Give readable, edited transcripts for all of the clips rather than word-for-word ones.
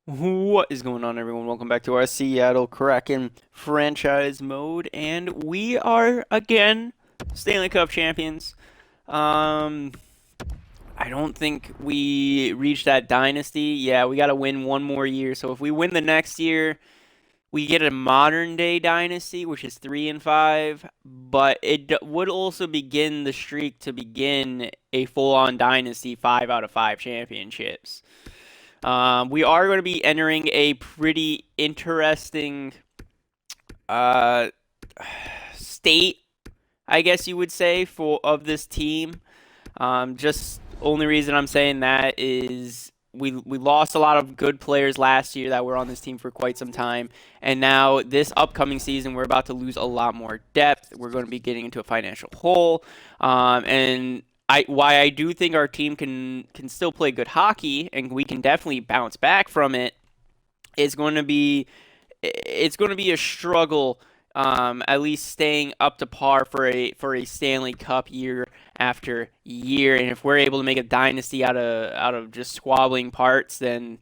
What is going on, everyone? Welcome back to our Seattle Kraken franchise mode, and we are again Stanley Cup champions. Um, I don't think we reached that dynasty. Yeah, we got to win one more year. So if we win the next year, we get a modern day dynasty, which is 3-5. But it would also begin the streak to begin a full-on dynasty, 5 out of 5 championships. We are going to be entering a pretty interesting uh, state, I guess you would say, for of this team. Just only reason I'm saying that is we lost a lot of good players last year that were on this team for quite some time, and now this upcoming season we're about to lose a lot more depth. We're going to be getting into a financial hole, and why I do think our team can still play good hockey and we can definitely bounce back from it is going to be it's going to be a struggle, at least staying up to par for a Stanley Cup year after year. And if we're able to make a dynasty out of just squabbling parts, then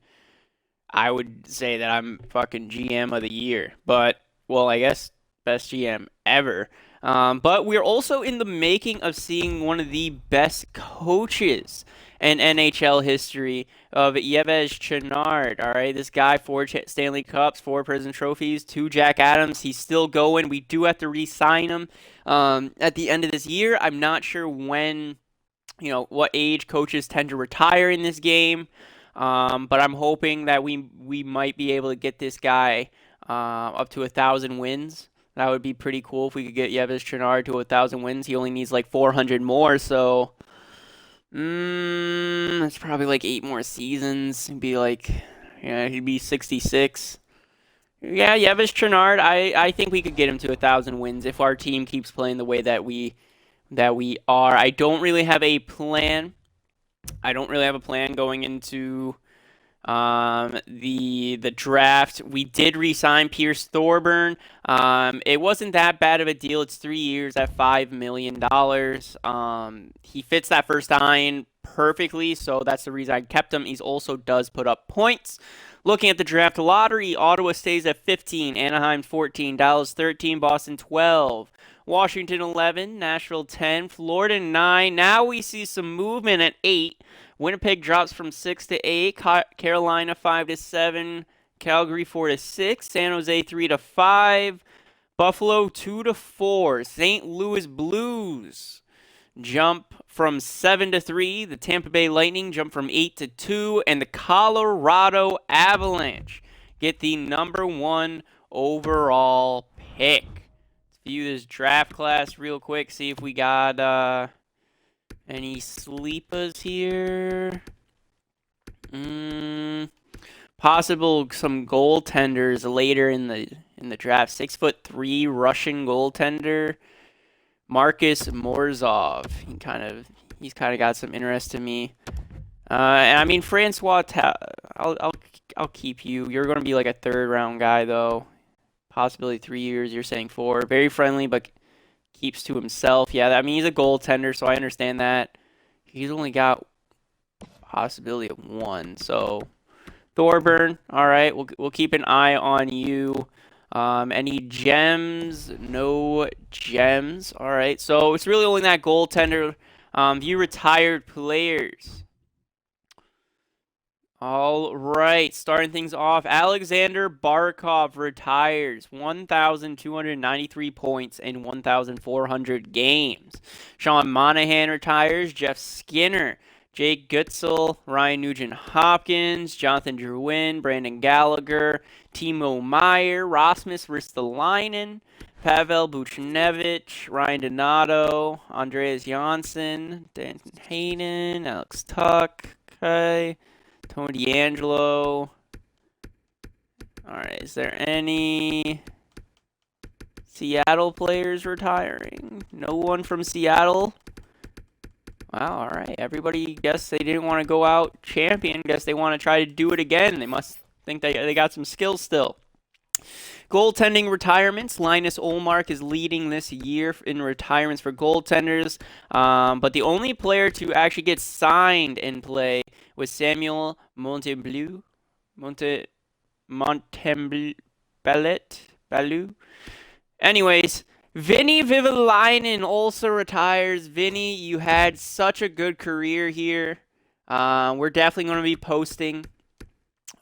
I would say that I'm fucking GM of the year. But well, I guess best GM ever. But we're also in the making of seeing one of the best coaches in NHL history of Yves Chenard. All right, this guy, 4 Stanley Cups, 4 Presidents Trophies, 2 Jack Adams. He's still going. We do have to re-sign him at the end of this year. I'm not sure when, what age coaches tend to retire in this game. But I'm hoping that we might be able to get this guy up to 1,000 wins. That would be pretty cool if we could get Yves Chenard to 1,000 wins. He only needs like 400 more, so it's probably like 8 more seasons. He'd be 66. Yeah, Yves Chenard. I think we could get him to 1,000 wins if our team keeps playing the way that we are. I don't really have a plan. I don't really have a plan going into the draft. We did re-sign Pierce Thorburn. It wasn't that bad of a deal. It's 3 years at $5 million. He fits that first line perfectly, so that's the reason I kept him. He also does put up points. Looking at the draft lottery, Ottawa stays at 15, Anaheim 14, Dallas 13, Boston 12, Washington 11, Nashville 10, Florida 9. Now we see some movement at 8. Winnipeg drops from 6 to 8, Carolina 5 to 7, Calgary 4 to 6, San Jose 3 to 5, Buffalo 2 to 4, St. Louis Blues jump from 7 to 3, the Tampa Bay Lightning jump from 8 to 2, and the Colorado Avalanche get the #1 overall pick. Let's view this draft class real quick, see if we got any sleepers here. Possible some goaltenders later in the draft. 6'3" Russian goaltender Marcus Morzov. He's kind of got some interest to me. And I mean Francois. I'll keep you. You're going to be like a third round guy though. Possibly 3 years. You're saying 4. Very friendly, but keeps to himself. Yeah, I mean he's a goaltender, so I understand that. He's only got possibility of 1. So Thorburn, all right, we'll keep an eye on you. Any gems? No gems. All right, so it's really only that goaltender. View retired players. All right, starting things off, Alexander Barkov retires, 1,293 points in 1,400 games. Sean Monahan retires, Jeff Skinner, Jake Gutzel, Ryan Nugent-Hopkins, Jonathan Drouin, Brandon Gallagher, Timo Meyer, Rasmus Ristolainen, Pavel Buchnevich, Ryan Donato, Andreas Janssen, Dan Hayden, Alex Tuck, okay. Tony D'Angelo. All right, is there any Seattle players retiring? No one from Seattle? Wow, all right. Everybody guess they didn't want to go out champion. Guess they want to try to do it again. They must think they got some skills still. Goaltending retirements. Linus Ullmark is leading this year in retirements for goaltenders. But the only player to actually get signed and play was Samuel Montembeault. Baloo. Anyways, Vinny Vivalainen also retires. Vinny, you had such a good career here. We're definitely going to be posting.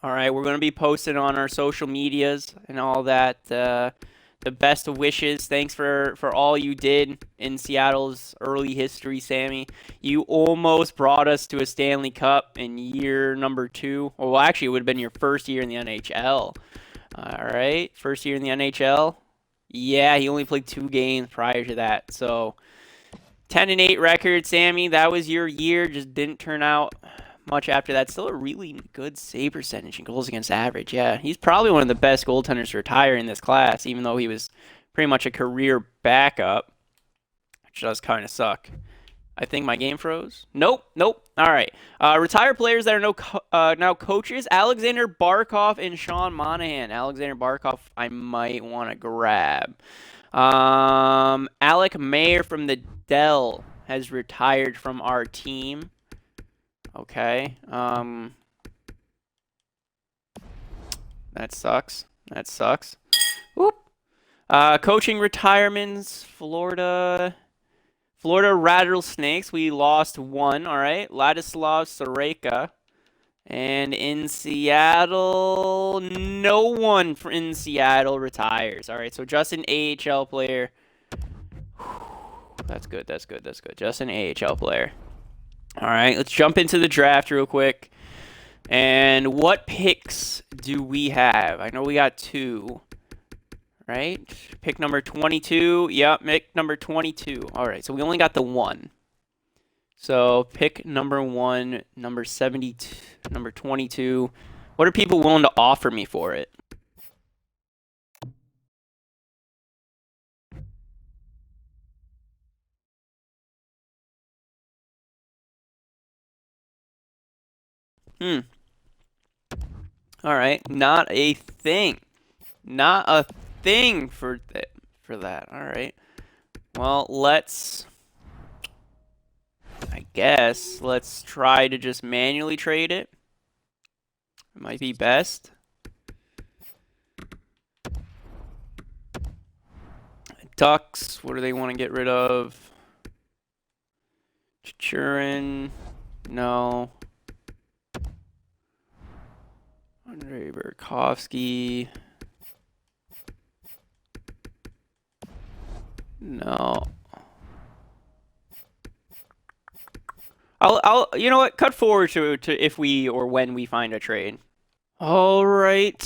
All right, we're going to be posting on our social medias and all that. The best of wishes. Thanks for all you did in Seattle's early history, Sammy. You almost brought us to a Stanley Cup in year number 2. Well, actually, it would have been your first year in the NHL. All right, first year in the NHL. Yeah, he only played 2 games prior to that. So 10-8 record, Sammy. That was your year. Just didn't turn out much after that. Still a really good save percentage and goals against average. Yeah, he's probably one of the best goaltenders to retire in this class, even though he was pretty much a career backup, which does kind of suck. I think my game froze. Nope. All right. Retired players that are now coaches. Alexander Barkov and Sean Monahan. Alexander Barkov, I might want to grab. Alec Mayer from the Dell has retired from our team. Okay. That sucks. Whoop. Coaching retirements. Florida Rattlesnakes, we lost 1, all right. Ladislav Soreka. And in Seattle, no one in Seattle retires. All right, so just an AHL player. That's good. Just an AHL player. All right, let's jump into the draft real quick. And what picks do we have? I know we got 2. Right? Pick number 22. Yep, pick number 22. All right, so we only got the 1. So pick number 1, number 72, number 22. What are people willing to offer me for it? All right, not a thing. Not a thing for that. All right. Well, I guess let's try to just manually trade it. It might be best. Ducks, what do they want to get rid of? Churin, no. Andrei Burakovsky, no. I'll you know what? Cut forward to if we or when we find a trade. All right.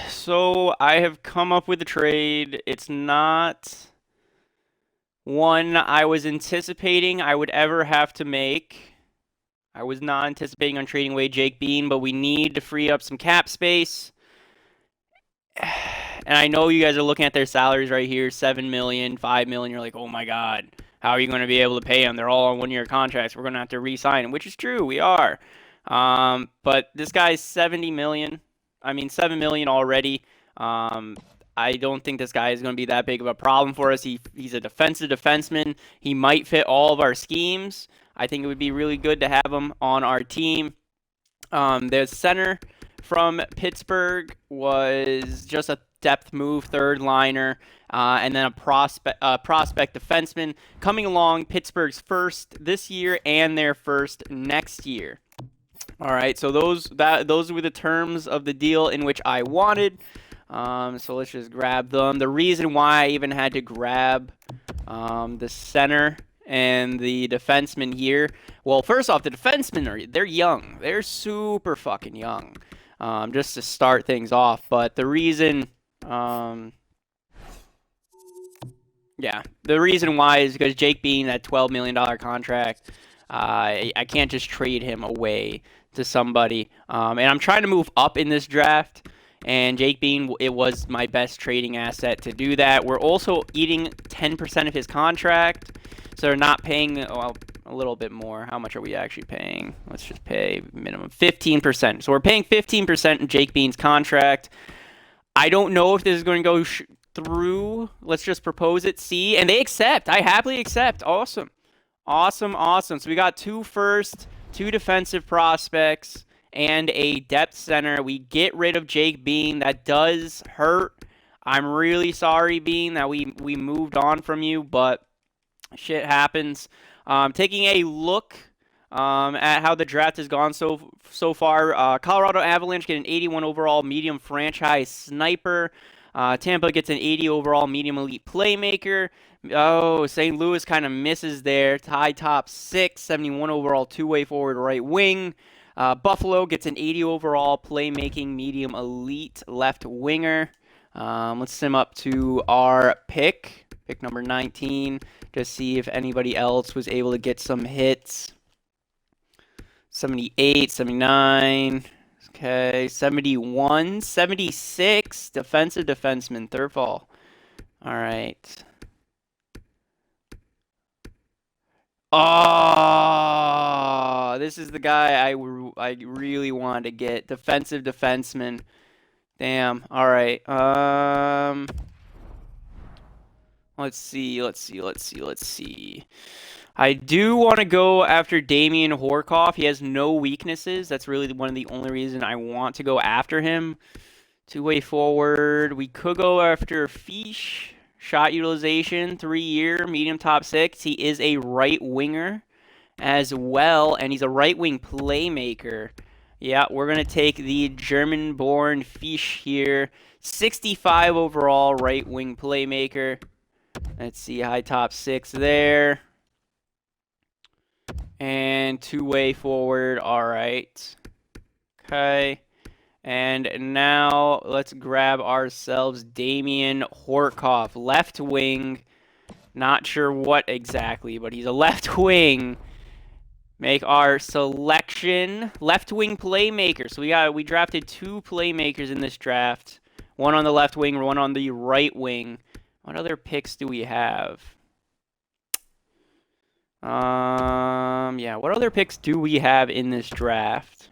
So I have come up with a trade. It's not one I was anticipating I would ever have to make. I was not anticipating on trading away Jake Bean, but we need to free up some cap space. And I know you guys are looking at their salaries right here, $7 million, $5 million. You're like, oh my God, how are you going to be able to pay them? They're all on one-year contracts. We're going to have to re-sign them, which is true. We are. But this guy's $70 million. I mean, $7 million already. I don't think this guy is going to be that big of a problem for us. He's a defensive defenseman. He might fit all of our schemes. I think it would be really good to have him on our team. The center from Pittsburgh was just a depth move, third liner, and then a prospect defenseman coming along. Pittsburgh's first this year and their first next year. All right, so those were the terms of the deal in which I wanted. So let's just grab them. The reason why I even had to grab the center and the defenseman here. Well, first off, the defensemen they're young. They're super fucking young. Just to start things off. But the reason the reason why is because Jake Bean, that $12 million contract, I can't just trade him away to somebody. And I'm trying to move up in this draft. And Jake Bean, it was my best trading asset to do that. We're also eating 10% of his contract. So they're not paying, well, a little bit more. How much are we actually paying? Let's just pay minimum 15%. So we're paying 15% in Jake Bean's contract. I don't know if this is going to go through. Let's just propose it. See, and they accept. I happily accept. Awesome. So we got 2 first, 2 defensive prospects, and a depth center. We get rid of Jake Bean. That does hurt. I'm really sorry, Bean, that we moved on from you, but shit happens. Taking a look at how the draft has gone so far. Colorado Avalanche get an 81 overall medium franchise sniper. Tampa gets an 80 overall medium elite playmaker. Oh, St. Louis kind of misses there. High top 6, 71 overall two-way forward right wing. Buffalo gets an 80 overall playmaking medium elite left winger. Let's sim up to our pick number 19, to see if anybody else was able to get some hits. 78, 79, okay, 71, 76, defensive defenseman, third fall. All right. Oh, this is the guy I really wanted to get, defensive defenseman. Damn. All right. Let's see. I do want to go after Damian Horkoff. He has no weaknesses. That's really one of the only reasons I want to go after him. Two-way forward. We could go after Fish. Shot utilization, 3-year, medium top 6. He is a right winger as well, and he's a right wing playmaker. Yeah, we're going to take the German-born Fish here. 65 overall right wing playmaker. Let's see, high top 6 there. And two-way forward, all right. Okay. And now let's grab ourselves Damian Horkoff, left wing. Not sure what exactly, but he's a left wing. Make our selection, left wing playmaker. So we drafted 2 playmakers in this draft. One on the left wing, one on the right wing. What other picks do we have? Yeah, what other picks do we have in this draft?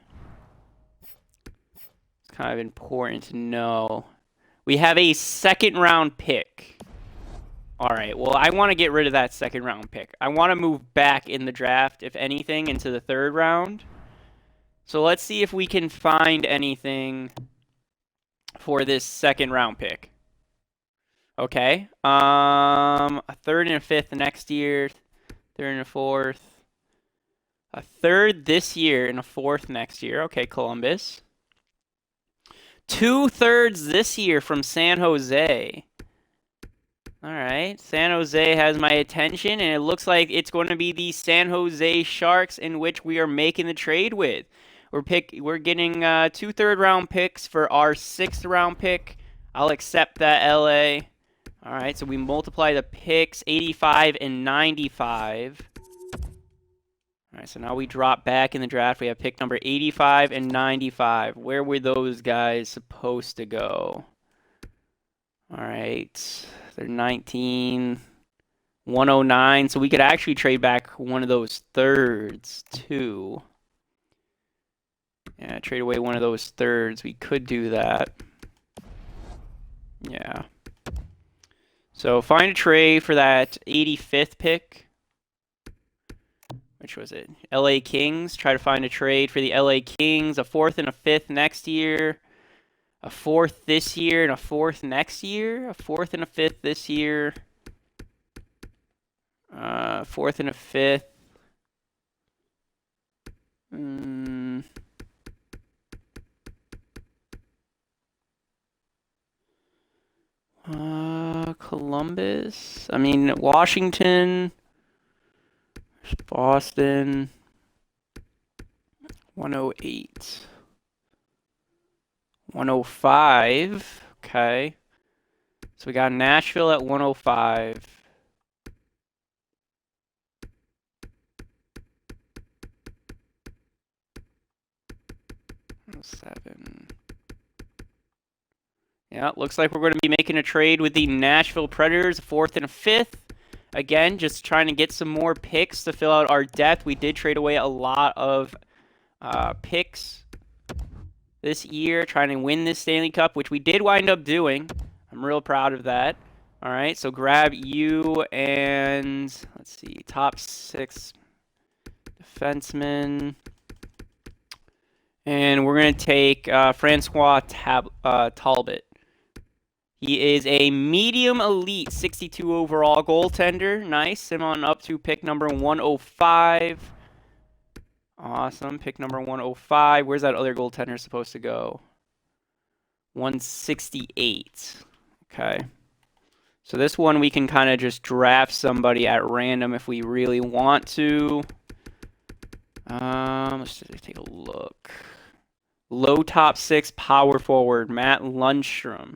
It's kind of important to know. We have a second-round pick. All right, well, I want to get rid of that second-round pick. I want to move back in the draft, if anything, into the third round. So let's see if we can find anything for this second-round pick. Okay. A third and a fifth next year. Third and a fourth. A third this year and a fourth next year. Okay, Columbus. 2 thirds this year from San Jose. All right. San Jose has my attention, and it looks like it's going to be the San Jose Sharks in which we are making the trade with. We're getting 2 third-round picks for our 6th-round pick. I'll accept that, LA. All right, so we multiply the picks, 85 and 95. All right, so now we drop back in the draft. We have pick number 85 and 95. Where were those guys supposed to go? All right, they're 19, 109. So we could actually trade back one of those thirds, too. Yeah, trade away one of those thirds. We could do that. Yeah. So find a trade for that 85th pick. Which was it? LA Kings. Try to find a trade for the LA Kings. A 4th and a 5th next year. A 4th this year and a 4th next year. A 4th and a 5th this year. 4th and a 5th. Columbus. I mean, Washington. Boston. 108. 105. Okay. So we got Nashville at 105. Seven. Yeah, looks like we're going to be making a trade with the Nashville Predators, 4th and a 5th. Again, just trying to get some more picks to fill out our depth. We did trade away a lot of picks this year, trying to win this Stanley Cup, which we did wind up doing. I'm real proud of that. All right, so grab you and, let's see, top 6 defensemen. And we're going to take Francois Talbot. He is a medium elite 62 overall goaltender. Nice. Him on up to pick number 105. Awesome. Pick number 105. Where's that other goaltender supposed to go? 168. Okay. So this one we can kind of just draft somebody at random if we really want to. Let's just take a look. Low top 6 power forward, Matt Lundstrom.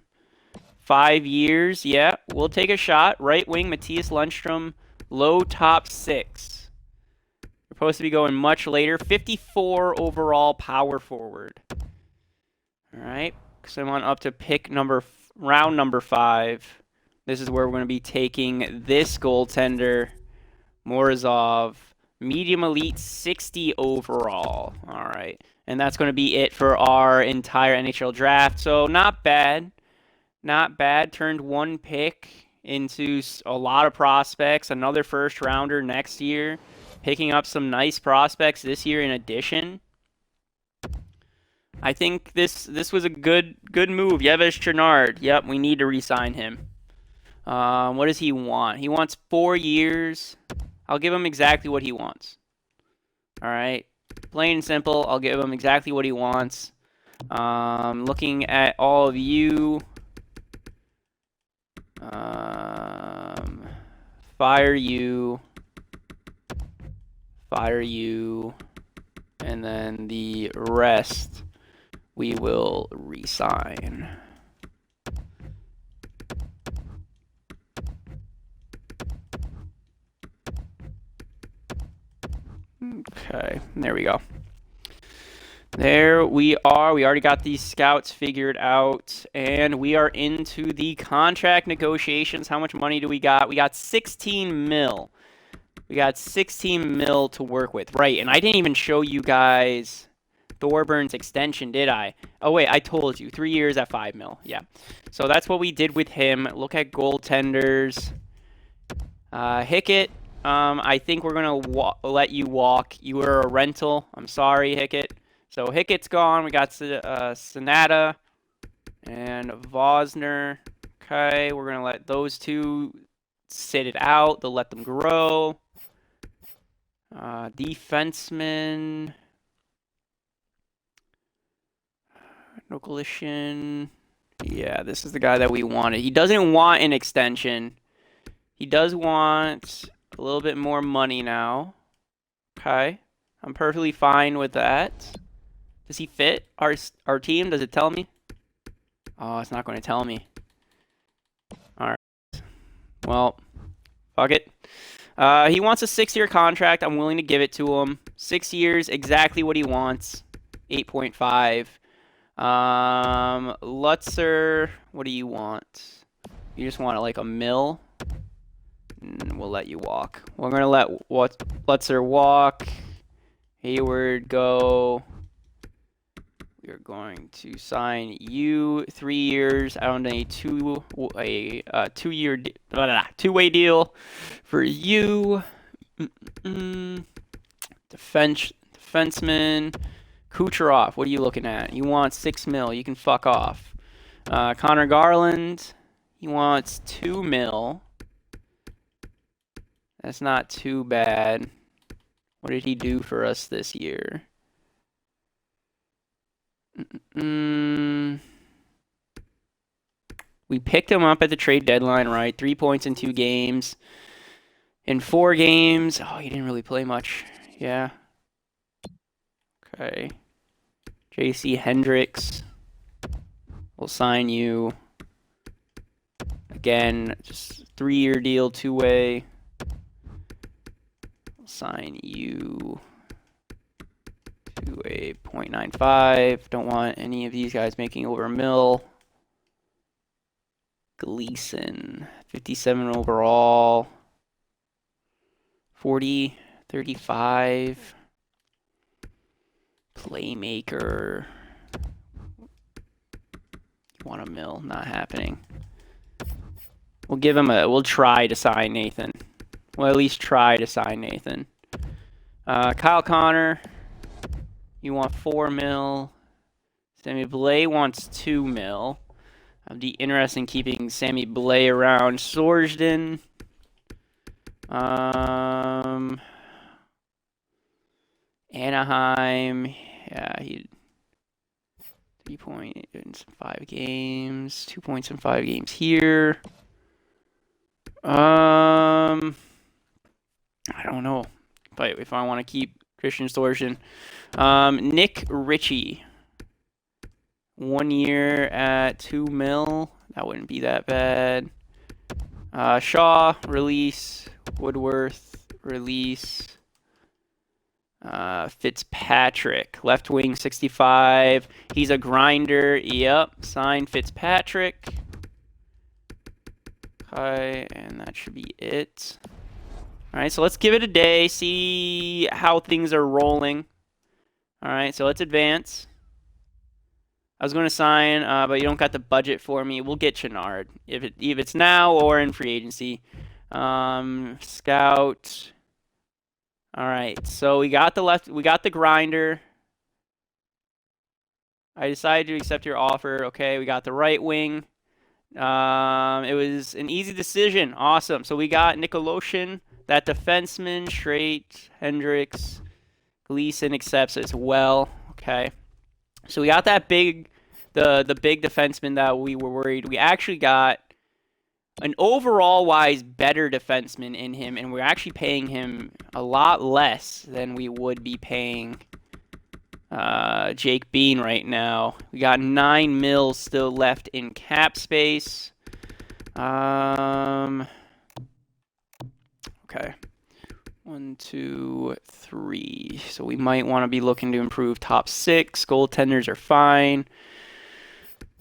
5 years, yeah, we'll take a shot. Right wing, Matthias Lundstrom, low top 6. We're supposed to be going much later. 54 overall power forward. All right, so I'm on up to pick round number 5. This is where we're going to be taking this goaltender, Morozov, medium elite 60 overall. All right, and that's going to be it for our entire NHL draft. So not bad. Not bad. Turned one pick into a lot of prospects. Another first rounder next year. Picking up some nice prospects this year in addition. I think this was a good move. Yves Chenard. Yep, we need to re-sign him. What does he want? He wants 4 years. I'll give him exactly what he wants. All right. Plain and simple. I'll give him exactly what he wants. Looking at all of you. Fire you, and then the rest we will re-sign. Okay, there we go. There we are. We already got these scouts figured out, and we are into the contract negotiations. How much money do we got? We got 16 mil. We got 16 mil to work with. Right, and I didn't even show you guys Thorburns extension, did I? Oh, wait, I told you. 3 years at 5 mil. Yeah. So that's what we did with him. Look at goaltenders. Hickett. I think we're going to let you walk. You were a rental. I'm sorry, Hickett. So Hickett's gone. We got Sonata and Vosner. Okay, we're going to let those two sit it out. They'll let them grow. Defenseman. Nokolishin. Yeah, this is the guy that we wanted. He doesn't want an extension. He does want a little bit more money now. Okay, I'm perfectly fine with that. Does he fit our team? Does it tell me? Oh, it's not going to tell me. All right. Well, fuck it. He wants a 6-year contract. I'm willing to give it to him. 6 years, exactly what he wants. 8.5. Lutzer, what do you want? You just want like a mil? We'll let you walk. We're going to let Lutzer walk. Hayward go. We are going to sign you 3 years on a two-way deal for you. Defenseman. Kucherov, what are you looking at? You want 6 mil. You can fuck off. Connor Garland, he wants 2 mil. That's not too bad. What did he do for us this year? We picked him up at the trade deadline, right? 3 points in 2 games. In 4 games, oh, he didn't really play much. Yeah. Okay. J.C. Hendricks. We'll sign you. Again, just 3-year deal, 2-way. We'll sign you to a 0.95. Don't want any of these guys making over a mil. Gleason, 57 overall. 40, 35. Playmaker. You want a mil? Not happening. We'll try to sign Nathan. We'll at least try to sign Nathan. Kyle Connor. You want 4 mil. Sammy Blais wants 2 mil. I'd be interested in keeping Sammy Blais around. Sorsden. Anaheim. Yeah, he 3 points in 5 games. 2 points in 5 games here. I don't know. But if I want to keep Christian Sorsden. Nick Ritchie. 1 year at 2 mil. That wouldn't be that bad. Shaw, release. Woodworth, release. Fitzpatrick, left wing, 65. He's a grinder. Yep, sign Fitzpatrick. Okay, and that should be it. All right, so let's give it a day, see how things are rolling. All right, so let's advance. I was going to sign, but you don't got the budget for me. We'll get Chenard if it's now or in free agency. Scout. All right, so we got the grinder. I decided to accept your offer. Okay, we got the right wing. It was an easy decision. Awesome. So we got Nicolotion, that defenseman, Straight, Hendricks, Gleason accepts as well. Okay, so we got that big. The big defenseman that we were worried. We actually got an overall wise better defenseman in him, and we're actually paying him a lot less than we would be paying Jake Bean right now. We got 9 mil still left in cap space. Okay. 1, 2, 3. So we might want to be looking to improve top 6. Goaltenders are fine.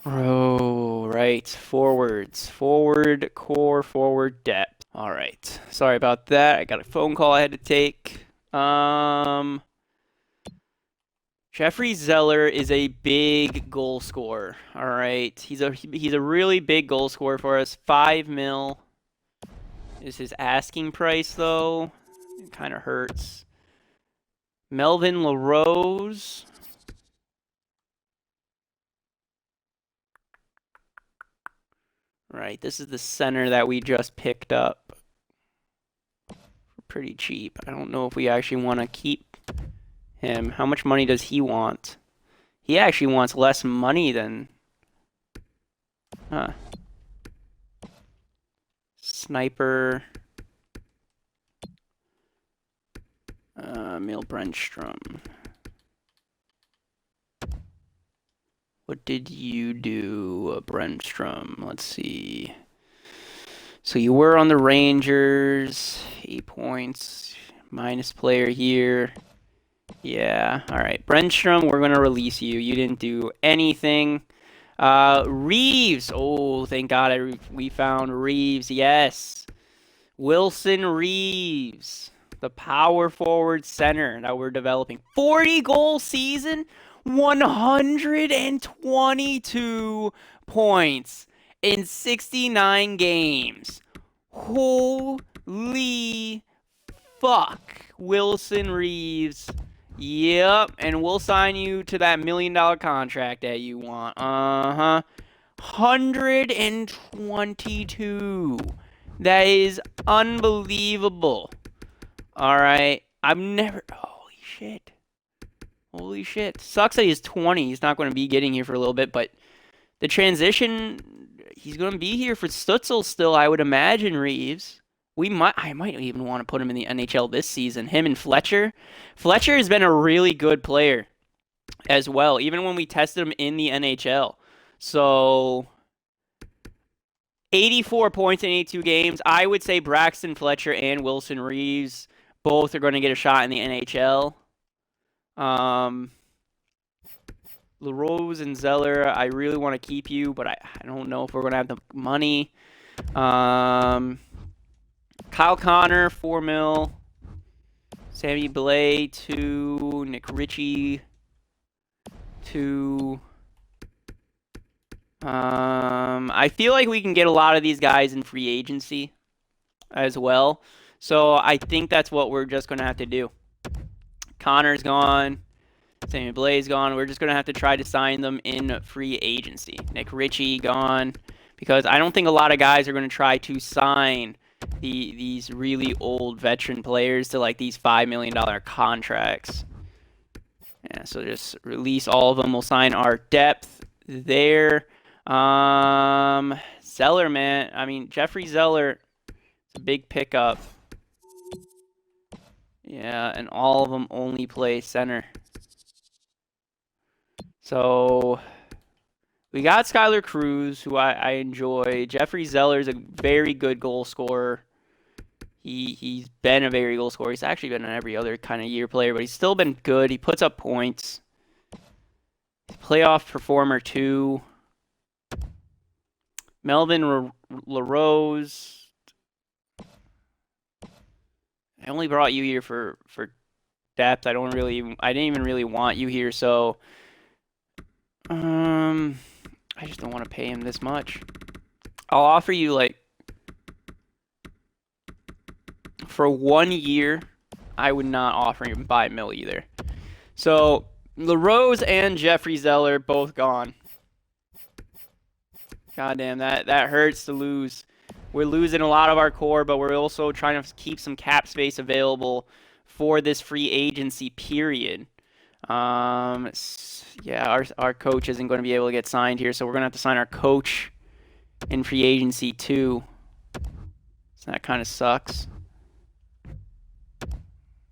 Right. Forwards. Forward core, forward depth. All right. Sorry about that. I got a phone call I had to take. Jeffrey Zeller is a big goal scorer. All right. He's a really big goal scorer for us. 5 mil is his asking price, though. It kind of hurts. Melvin LaRose. Right, this is the center that we just picked up. Pretty cheap. I don't know if we actually want to keep him. How much money does he want? He actually wants less money than... Huh. Sniper. Emil Brännström. What did you do, Brännström? Let's see. So you were on the Rangers. 8 points. Minus player here. Yeah. All right. Brännström, we're going to release you. You didn't do anything. Reeves. Oh, thank God we found Reeves. Yes. Wilson Reeves. The power forward center that we're developing. 40-goal season. 122 points in 69 games. Holy fuck. Wilson Reeves. Yep, and we'll sign you to that $1 million contract that you want. 122. That is unbelievable. All right. Holy shit. Holy shit. Sucks that he's 20. He's not going to be getting here for a little bit, but the transition, he's going to be here for Stutzel still, I would imagine, Reeves. I might even want to put him in the NHL this season. Him and Fletcher. Fletcher has been a really good player as well, even when we tested him in the NHL. So, 84 points in 82 games. I would say Braxton Fletcher and Wilson Reeves both are going to get a shot in the NHL. LaRose and Zeller, I really want to keep you, but I don't know if we're going to have the money. Kyle Connor, 4 mil. Sammy Blais, 2. Nick Ritchie, 2. I feel like we can get a lot of these guys in free agency as well. So I think that's what we're just going to have to do. Connor's gone. Sammy Blaze gone. We're just going to have to try to sign them in free agency. Nick Ritchie gone. Because I don't think a lot of guys are going to try to sign these really old veteran players to like these $5 million contracts. Yeah, so just release all of them. We'll sign our depth there. Zeller, man. I mean, Jeffrey Zeller, it's a big pickup. Yeah, and all of them only play center. So we got Skylar Cruz, who I enjoy. Jeffrey Zeller's a very good goal scorer. He's been a very goal scorer. He's actually been an every other kind of year player, but he's still been good. He puts up points. Playoff performer too. Melvin LaRose. I only brought you here for depth. I didn't even really want you here, so I just don't want to pay him this much. I'll offer you like for 1 year. I would not offer him by mil either. So LaRose and Jeffrey Zeller both gone. Goddamn, that hurts to lose. We're losing a lot of our core, but we're also trying to keep some cap space available for this free agency period. Yeah, our coach isn't going to be able to get signed here, so we're going to have to sign our coach in free agency too. So that kind of sucks.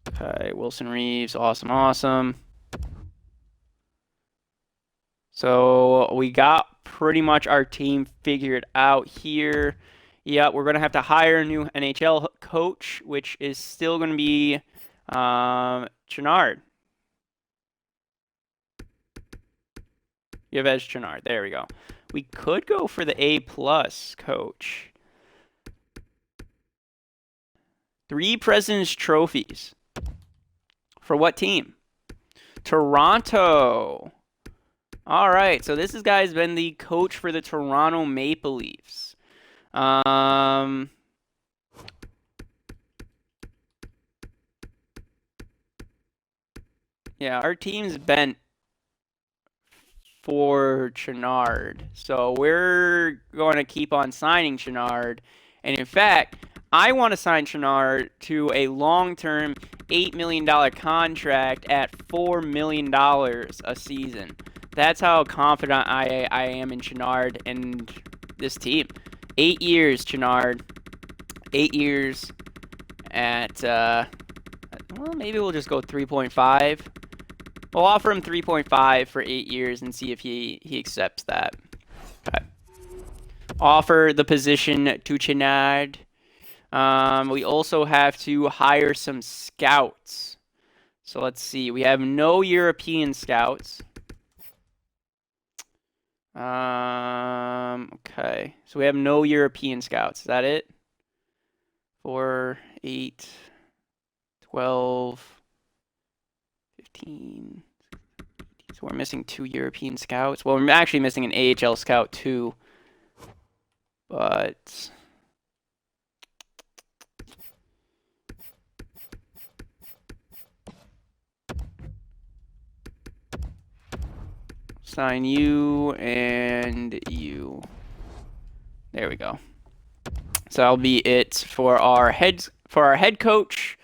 Okay, Wilson Reeves, awesome. So we got pretty much our team figured out here. Yeah, we're going to have to hire a new NHL coach, which is still going to be Chenard. Yves Chenard. There we go. We could go for the A+ coach. 3 President's Trophies. For what team? Toronto. All right, so this guy's been the coach for the Toronto Maple Leafs. Yeah, our team's bent for Chenard, so we're going to keep on signing Chenard. And in fact, I want to sign Chenard to a long-term $8 million contract at $4 million a season. That's how confident I am in Chenard and this team. 8 years, Chenard. 8 years at, well, maybe we'll just go 3.5. We'll offer him 3.5 for 8 years and see if he accepts that. Okay. Offer the position to Chenard. We also have to hire some scouts. So let's see. We have no European scouts. Okay. So we have no European scouts. Is that it? 4, 8, 12, 15. So we're missing 2 European scouts. Well, we're actually missing an AHL scout too. But sign you and you. There we go. So that'll be it for our head coach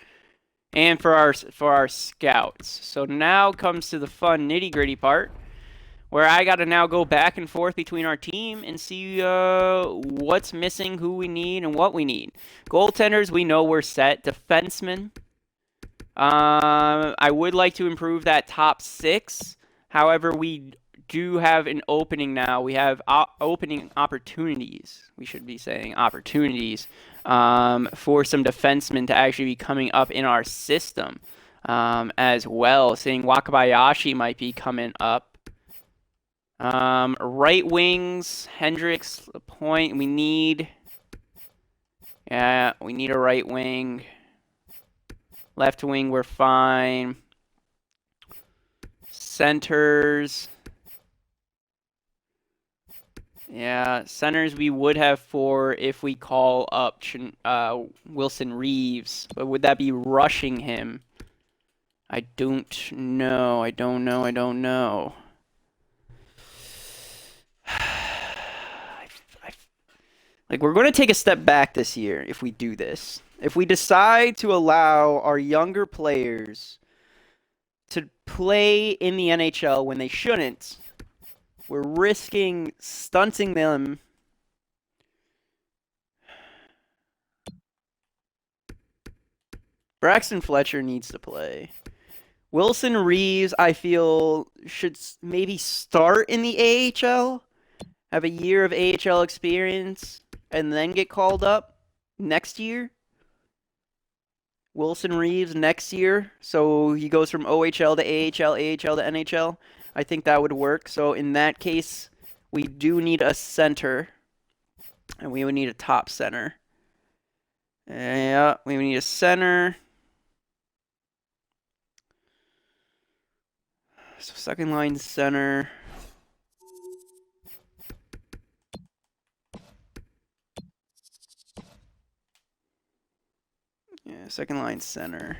and for our scouts. So now comes to the fun nitty-gritty part, where I got to now go back and forth between our team and see what's missing, who we need, and what we need. Goaltenders, we know we're set. Defensemen, I would like to improve that top 6. However, we do have an opening now. We have opening opportunities. We should be saying opportunities for some defensemen to actually be coming up in our system as well. Saying Wakabayashi might be coming up. Right wings, Hendricks, Point. We need a right wing. Left wing, we're fine. Centers. Yeah, centers we would have 4 if we call up Wilson Reeves. But would that be rushing him? I don't know. I don't know. I don't know. Like, we're going to take a step back this year if we do this. If we decide to allow our younger players to play in the NHL when they shouldn't, we're risking stunting them. Braxton Fletcher needs to play. Wilson Reeves, I feel, should maybe start in the AHL, have a year of AHL experience, and then get called up next year. Wilson Reeves next year, so he goes from OHL to AHL, AHL to NHL. I think that would work. So in that case, we do need a center, and we would need a top center. Yeah, we would need a center. So second line center. Yeah, second line center.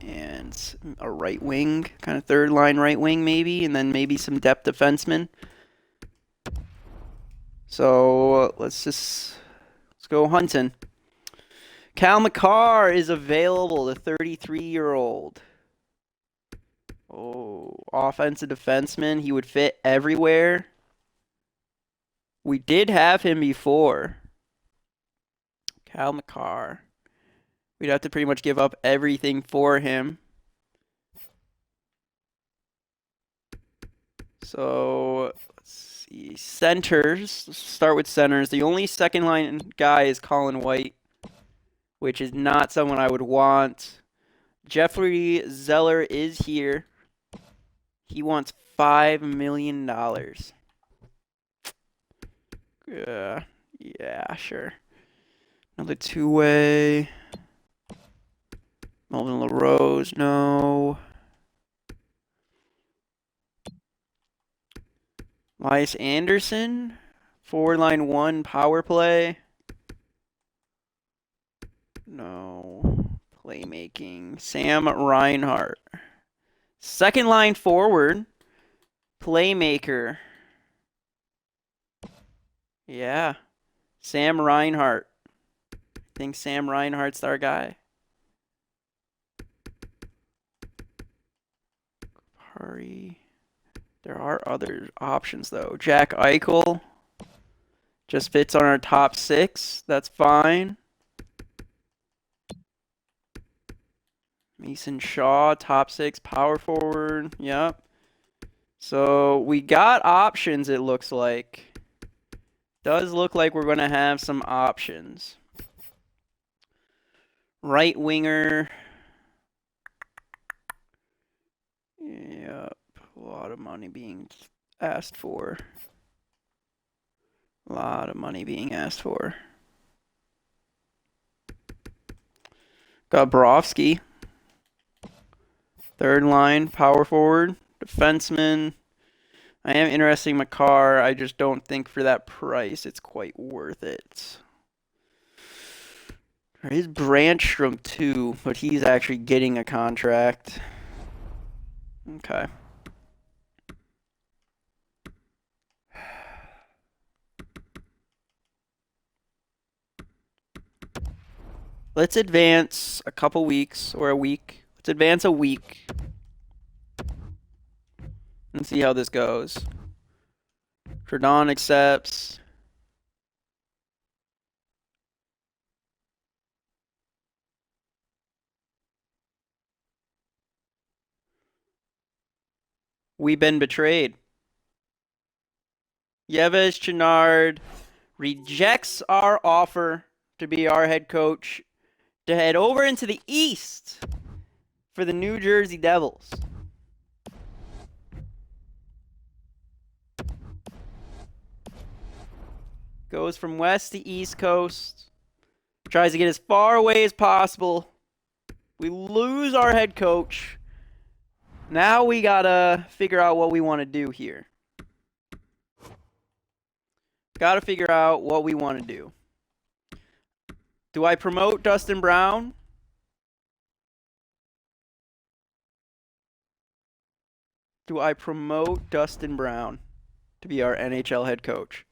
And a right wing, kind of third line right wing maybe, and then maybe some depth defensemen. So let's go hunting. Cal McCarr is available, the 33-year-old. Oh, offensive defenseman. He would fit everywhere. We did have him before. Cal McCarr. We'd have to pretty much give up everything for him. So, let's see. Centers. Let's start with centers. The only second line guy is Colin White, which is not someone I would want. Jeffrey Zeller is here. He wants $5 million. Yeah, sure. Another two-way. Melvin LaRose, no. Elias Anderson, forward line 1 power play. No. Playmaking. Sam Reinhart. Second line forward. Playmaker. Yeah. Sam Reinhart. I think Sam Reinhart's our guy. Hurry. There are other options, though. Jack Eichel just fits on our top 6. That's fine. Mason Shaw, top 6 power forward. Yep. So we got options, it looks like. Does look like we're going to have some options. Right winger. Yep. A lot of money being asked for. A lot of money being asked for. Got Brovsky. Third line, power forward, defenseman. I am interested in McCarr. I just don't think for that price it's quite worth it. There is Brandstrom too, but he's actually getting a contract. Okay. Let's advance a couple weeks or a week. Let's advance a week. And see how this goes. Trudon accepts. We've been betrayed. Yves Chenard rejects our offer to be our head coach to head over into the East for the New Jersey Devils. Goes from West to East Coast. Tries to get as far away as possible. We lose our head coach. Now we gotta figure out what we want to do here. Gotta figure out what we want to do. Do I promote Dustin Brown? do I promote Dustin Brown to be our NHL head coach?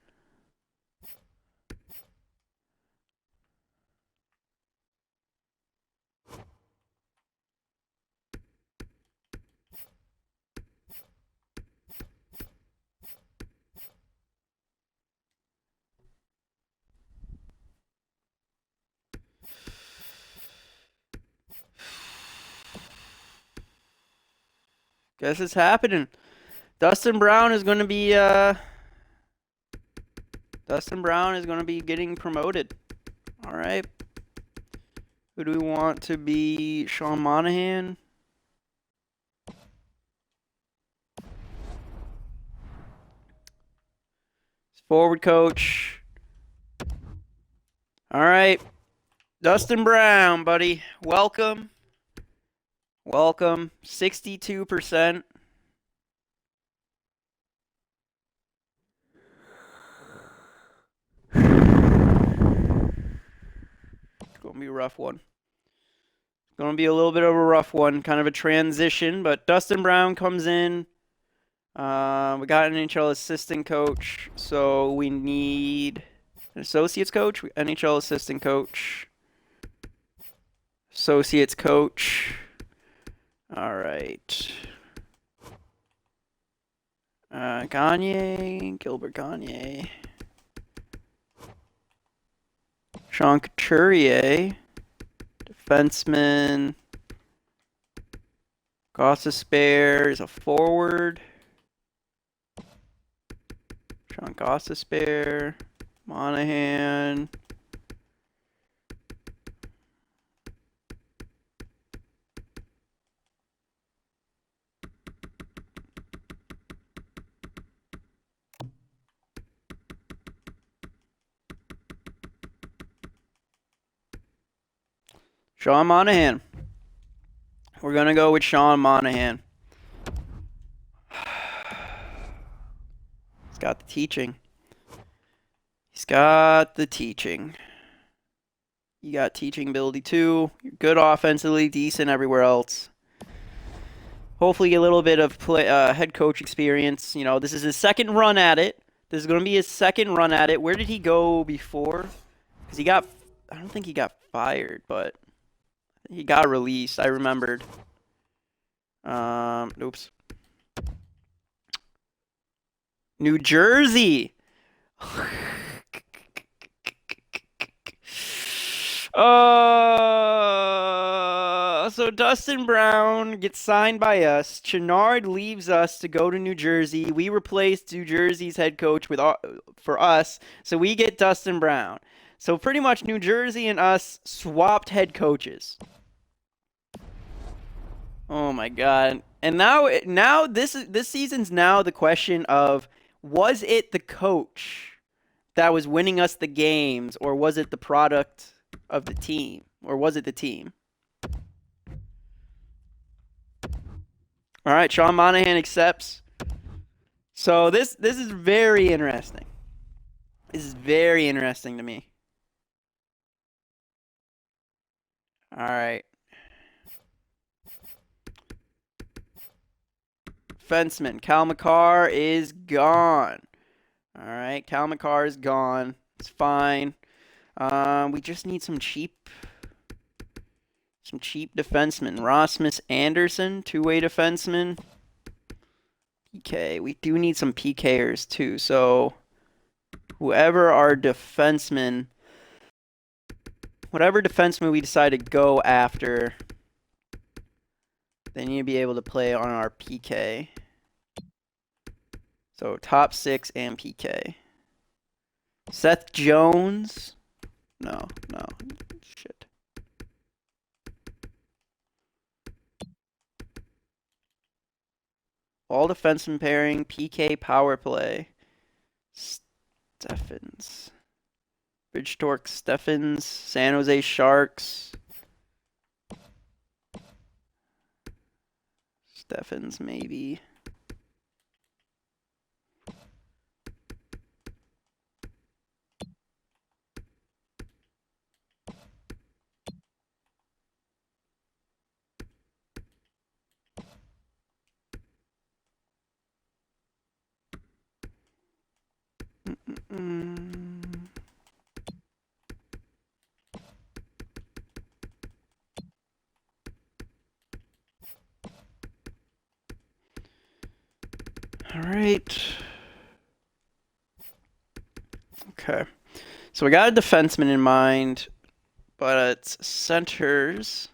Guess it's happening. Dustin Brown is going to be getting promoted. All right. Who do we want to be Sean Monahan? Forward coach. All right. Dustin Brown, buddy. Welcome. Welcome. 62%. It's going to be a rough one. It's going to be a little bit of a rough one. Kind of a transition, but Dustin Brown comes in. We got an NHL assistant coach, so we need an associates coach, NHL assistant coach, associates coach. All right. Gilbert Gagne. Sean Couturier, defenseman. Gostisbehere is a forward. Sean Gostisbehere, Monahan. Sean Monahan. We're going to go with Sean Monahan. He's got the teaching. He's got the teaching. You got teaching ability too. You're good offensively, decent everywhere else. Hopefully a little bit of head coach experience. You know, this is his second run at it. This is going to be his second run at it. Where did he go before? Because I don't think he got fired, but he got released. I remembered. Oops. New Jersey. So Dustin Brown gets signed by us. Chenard leaves us to go to New Jersey. We replaced New Jersey's head coach for us, so we get Dustin Brown. So pretty much New Jersey and us swapped head coaches. Oh my God! And now this season's now the question of, was it the coach that was winning us the games, or was it the product of the team, or was it the team? All right, Sean Monahan accepts. So this is very interesting. This is very interesting to me. All right. Fenceman, Cal McCarr is gone. All right, Cal McCarr is gone. It's fine. We just need some cheap defensemen. Rasmus Anderson, two-way defenseman. PK. We do need some PKers too. So whatever defenseman we decide to go after, they need to be able to play on our PK. So top 6 and PK. Seth Jones. No. Shit. All defenseman pairing, PK power play. Steffens. Bridgetorque Steffens. San Jose Sharks. Steffens, maybe. All right. Okay. So we got a defenseman in mind, but it's centers.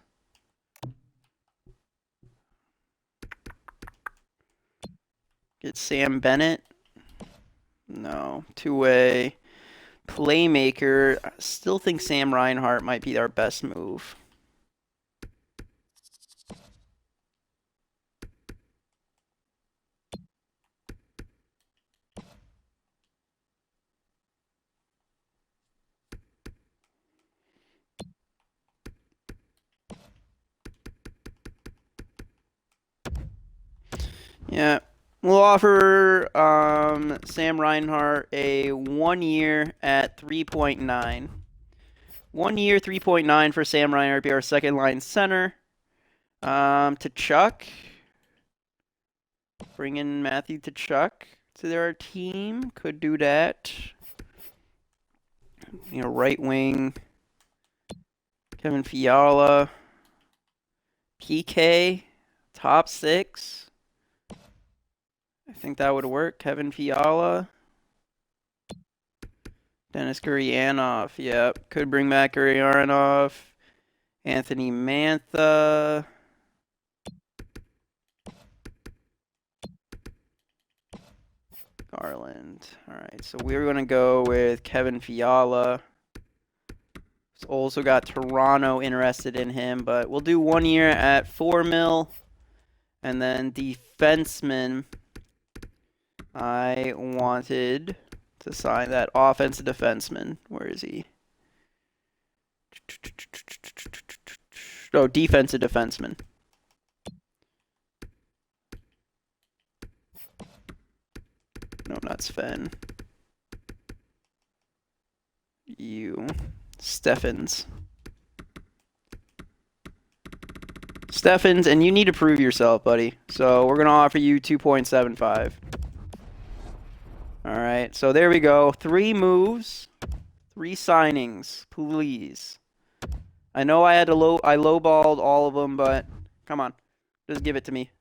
Get Sam Bennett. No. Two-way. Playmaker. I still think Sam Reinhart might be our best move. Yeah. We'll offer Sam Reinhart a 1 year at 3.9. 1 year, 3.9 for Sam Reinhart, be our second line center. To Chuck. Bring in Matthew Tkachuk to their team. Could do that. Right wing. Kevin Fiala. PK. Top 6. I think that would work. Kevin Fiala. Dennis Gurianov. Yep. Could bring back Gurianov. Anthony Mantha. Garland. All right. So we're going to go with Kevin Fiala. Also got Toronto interested in him, but we'll do 1 year at 4 mil. And then defenseman, I wanted to sign that offensive defenseman. Where is he? Oh, defensive defenseman. No, not Sven. You. Steffens, and you need to prove yourself, buddy. So we're going to offer you 2.75. All right, so there we go. 3 moves, 3 signings, please. I know I lowballed all of them, but come on, just give it to me.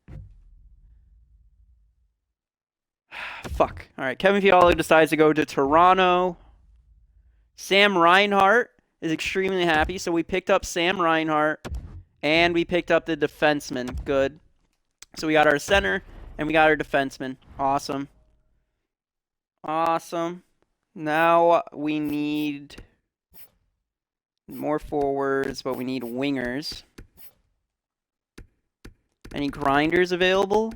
Fuck. All right, Kevin Fiala decides to go to Toronto. Sam Reinhart is extremely happy, so we picked up Sam Reinhart, and we picked up the defenseman. Good. So we got our center, and we got our defenseman. Awesome. Awesome. Now we need more forwards, but we need wingers. Any grinders available?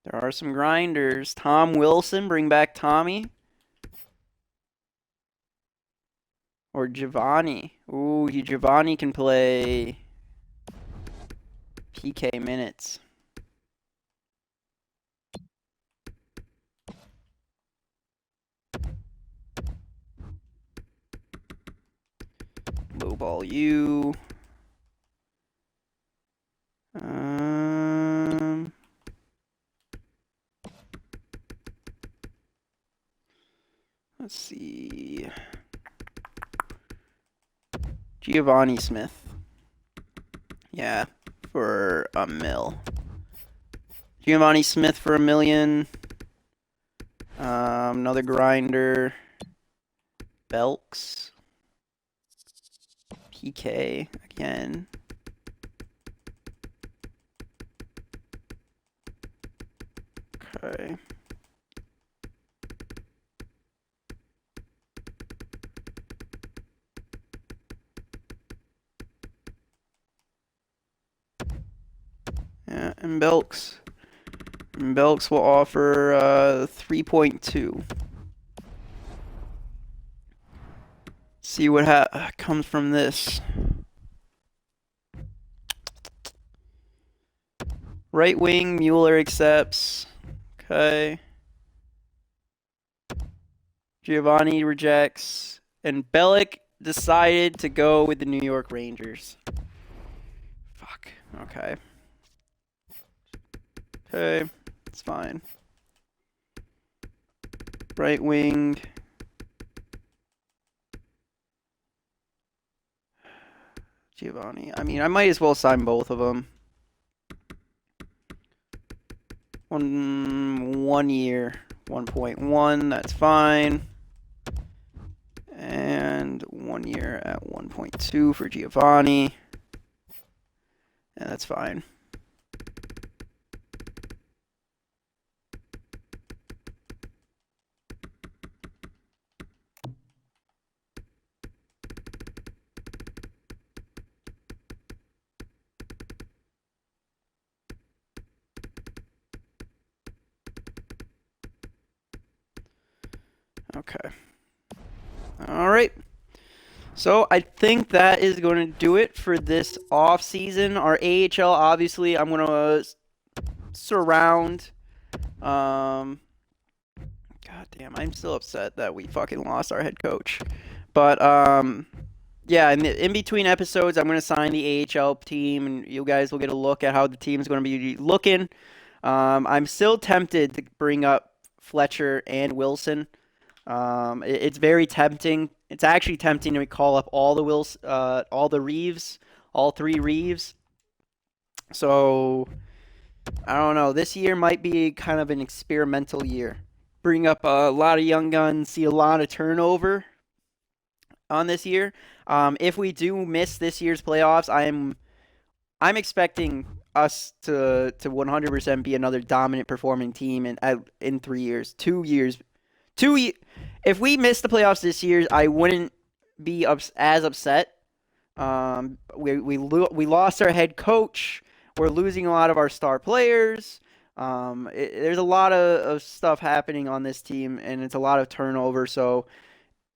There are some grinders. Tom Wilson, bring back Tommy. Or Giovanni. Ooh, Giovanni can play PK minutes. Lowball you. Let's see. Giovanni Smith. Yeah, for $1 million. Giovanni Smith for $1 million. Another grinder. Belks. PK again. Okay. Yeah, and Belks. And Belks will offer 3.2. See what comes from this. Right wing, Mueller accepts. Okay. Giovanni rejects. And Bellick decided to go with the New York Rangers. Fuck. Okay. Okay. It's fine. Right wing. Giovanni. I mean, I might as well sign both of them. one year, 1.1. That's fine. And 1 year at 1.2 for Giovanni. And that's fine. Okay. All right. So I think that is going to do it for this off season. Our AHL, obviously, I'm going to surround. God damn, I'm still upset that we fucking lost our head coach. But yeah, in between episodes, I'm going to sign the AHL team, and you guys will get a look at how the team is going to be looking. I'm still tempted to bring up Fletcher and Wilson. It's very tempting. It's actually tempting to call up all the Reeves, all three Reeves. So I don't know. This year might be kind of an experimental year. Bring up a lot of young guns, see a lot of turnover on this year. If we do miss this year's playoffs, I'm expecting us to 100% be another dominant performing team in 3 years, 2 years, If we miss the playoffs this year, I wouldn't be as upset. We lost our head coach. We're losing a lot of our star players. There's a lot of stuff happening on this team, and it's a lot of turnover. So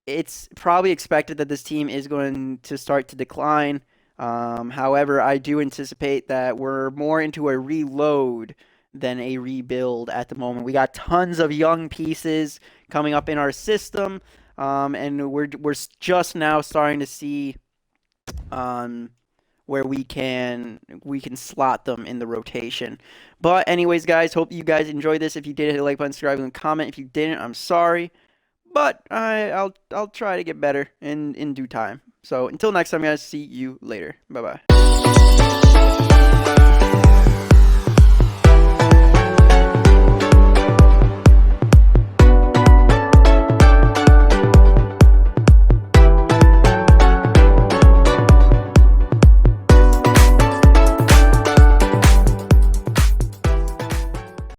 it's probably expected that this team is going to start to decline. However, I do anticipate that we're more into a reload than a rebuild at the moment. We got tons of young pieces coming up in our system, and we're just now starting to see where we can slot them in the rotation. But anyways, guys, hope you guys enjoyed this. If you did, hit the like button, subscribe, and comment. If you didn't, I'm sorry, but I'll try to get better in due time. So until next time, guys, see you later. Bye bye.